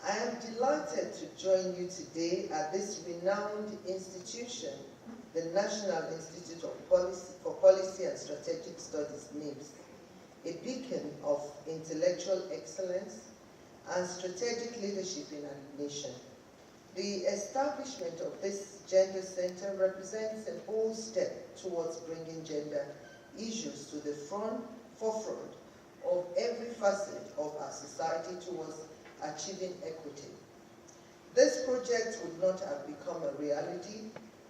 I am delighted to join you today at this renowned institution, the National Institute for Policy and Strategic Studies, NIPSS, a beacon of intellectual excellence and strategic leadership in our nation. The establishment of this Gender Center represents a bold step towards bringing gender issues to the forefront of every facet of our society towards achieving equity. This project would not have become a reality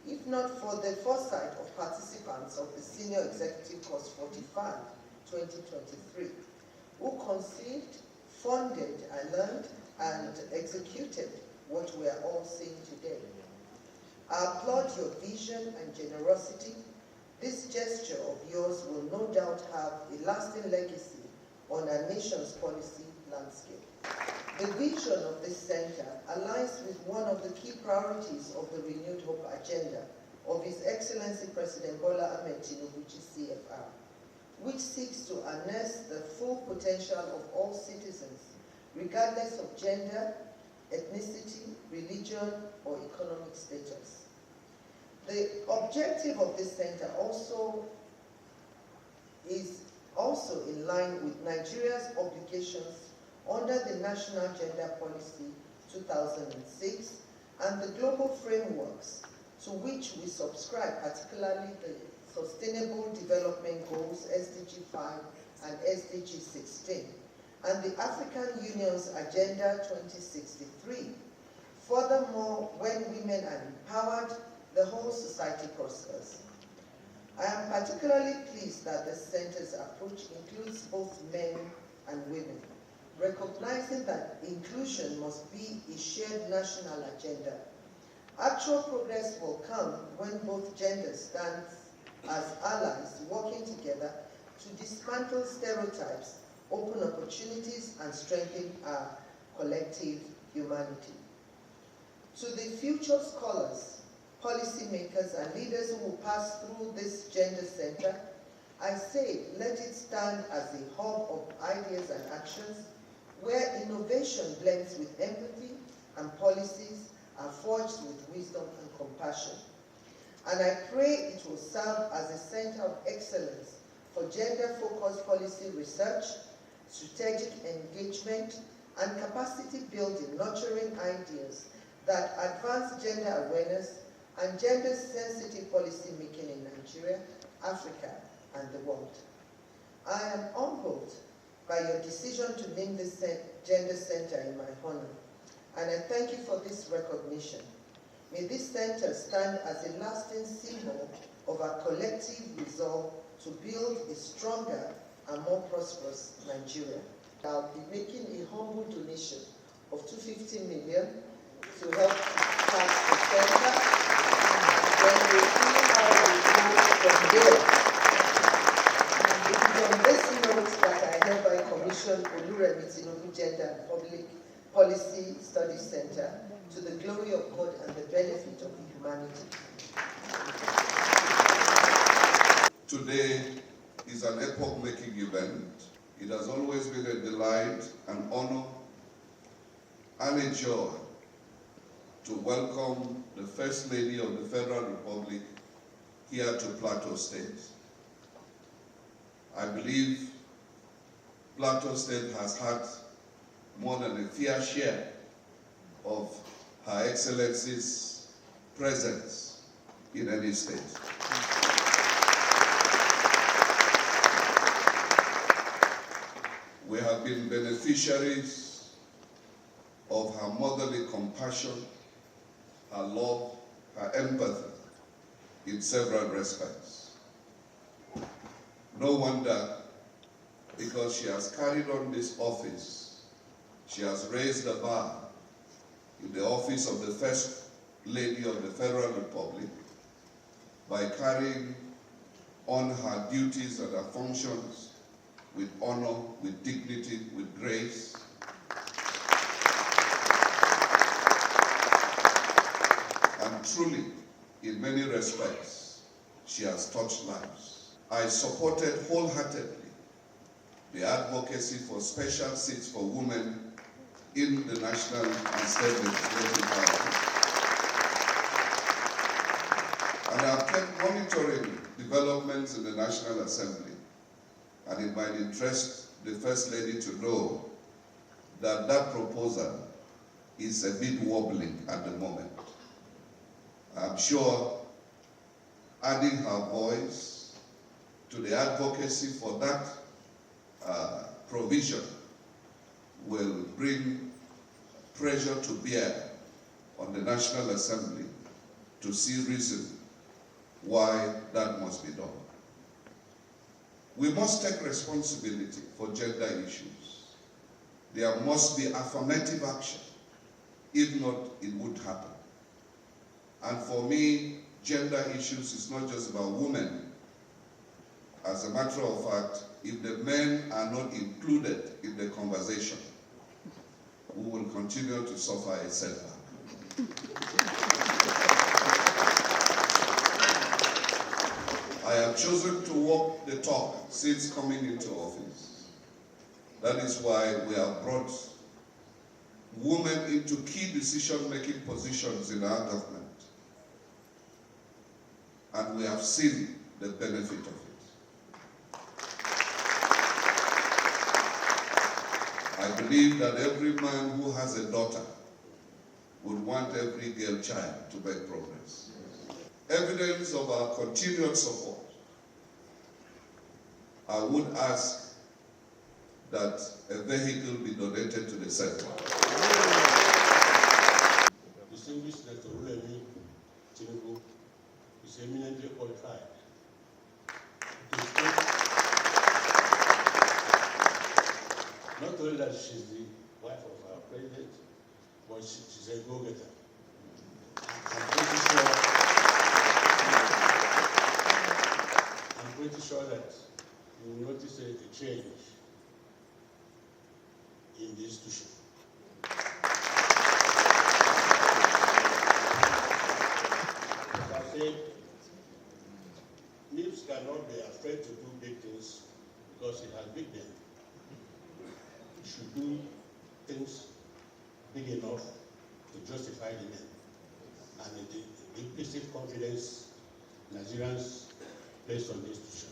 if not for the foresight of participants of the Senior Executive Course 45, 2023, who conceived, funded, I learned, and executed what we are all seeing today. I applaud your vision and generosity. This gesture of yours will no doubt have a lasting legacy on our nation's policy landscape. The vision of this center aligns with one of the key priorities of the Renewed Hope agenda of His Excellency President Bola Ahmed Tinubu, CFR, which seeks to harness the full potential of all citizens, regardless of gender, ethnicity, religion, or economic status. The objective of this center is also in line with Nigeria's obligations under the National Gender Policy 2006 and the global frameworks to which we subscribe, particularly the Sustainable Development Goals, SDG 5 and SDG 16, and the African Union's Agenda 2063. Furthermore, when women are empowered, the whole society prospers. I am particularly pleased that the center's approach includes both men and women, recognizing that inclusion must be a shared national agenda. Actual progress will come when both genders stand as allies working together to dismantle stereotypes, open opportunities, and strengthen our collective humanity. To the future scholars, policymakers, and leaders who will pass through this gender center, I say let it stand as a hub of ideas and actions where innovation blends with empathy and policies are forged with wisdom and compassion. And I pray it will serve as a center of excellence for gender-focused policy research, strategic engagement, and capacity building, nurturing ideas that advance gender awareness and gender-sensitive policy making in Nigeria, Africa, and the world. I am humbled by your decision to name this Gender Center in my honor, and I thank you for this recognition. May this center stand as a lasting symbol of our collective resolve to build a stronger and more prosperous Nigeria. I'll be making a humble donation of 250 million to help start the center. Then we'll see how we go from there. It is on this note that I hereby commission Oluremi Tinubu Gender and Public Policy Studies Center to the glory of God and the benefit of humanity. Today is an epoch-making event. It has always been a delight, an honor, and a joy to welcome the First Lady of the Federal Republic here to Plateau State. I believe Plateau State has had more than a fair share of Her Excellency's presence in any state. We have been beneficiaries of her motherly compassion, her love, her empathy in several respects. No wonder, because she has carried on this office, she has raised the bar in the office of the First Lady of the Federal Republic by carrying on her duties and her functions with honor, with dignity, with grace. And truly, in many respects, she has touched lives. I supported wholeheartedly the advocacy for special seats for women in the national and state legislative powers. And I've kept monitoring developments in the National Assembly, and it might interest the First Lady to know that that proposal is a bit wobbling at the moment. I'm sure adding her voice to the advocacy for that provision will bring pressure to bear on the National Assembly to see reason why that must be done. We must take responsibility for gender issues. There must be affirmative action. If not, it would happen. And for me, gender issues is not just about women. As a matter of fact, if the men are not included in the conversation, we will continue to suffer a setback. I have chosen to walk the talk since coming into office. That is why we have brought women into key decision-making positions in our government. And we have seen the benefit of it. I believe that every man who has a daughter would want every girl child to make progress. Evidence of our continued support, I would ask that a vehicle be donated to the center. Distinguished Dr. Oluremi Tinubu is eminently qualified. Not only that she's the wife of our president, but she's a go-getter. I'm pretty sure that you will notice a change in the institution. As I said, NIPSS cannot be afraid to do big things because it has big them. It should do things big enough to justify the name and the implicit confidence Nigerians place on the institution.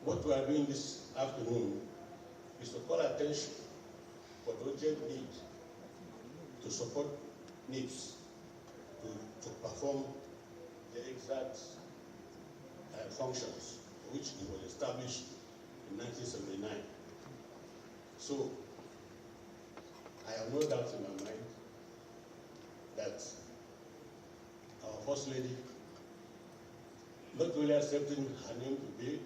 What we are doing this afternoon is to call attention for the urgent need to support NIPSS to perform the exact functions which it was established in 1979. So, I have no doubt in my mind that our First Lady not only accepting her name today,